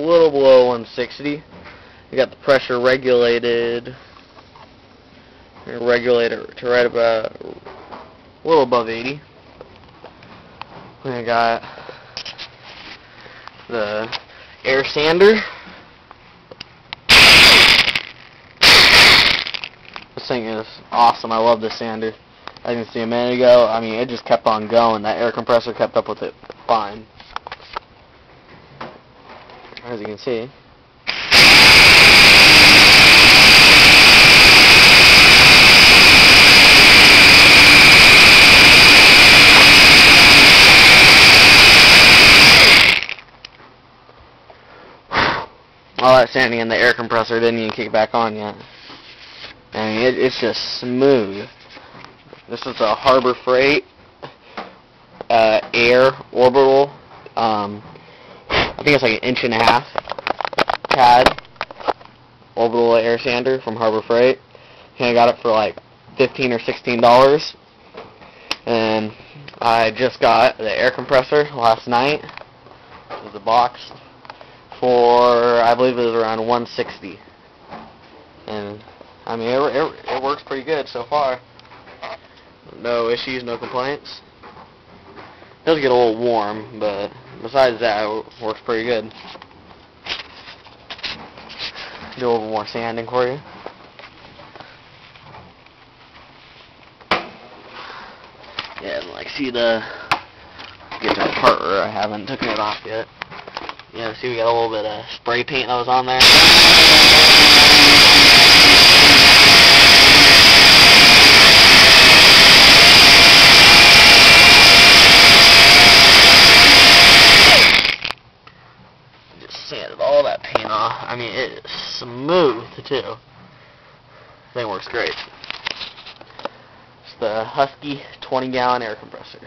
little below 160. We got the pressure regulated. Regulate it to right about a little above 80. We got the air sander. This thing is awesome. I love this sander. As you can see a minute ago, I mean, it just kept on going. That air compressor kept up with it fine. As you can see. All that sanding in the air compressor didn't even kick back on yet. I mean, it's just smooth. This is a Harbor Freight air orbital. I think it's like 1.5 inch pad orbital air sander from Harbor Freight. And I got it for like $15 or $16. And I just got the air compressor last night. It was the box for, I believe it was around 160. And I mean, it works pretty good so far. No issues, no complaints. It does get a little warm, but besides that, it works pretty good. Do a little more sanding for you. Yeah, and like, see the, get to the part where I haven't taken it off yet. Yeah, see we got a little bit of spray paint that was on there. Just sanded all that paint off. I mean, it is smooth too. Thing works great. It's the Husky 20-gallon air compressor.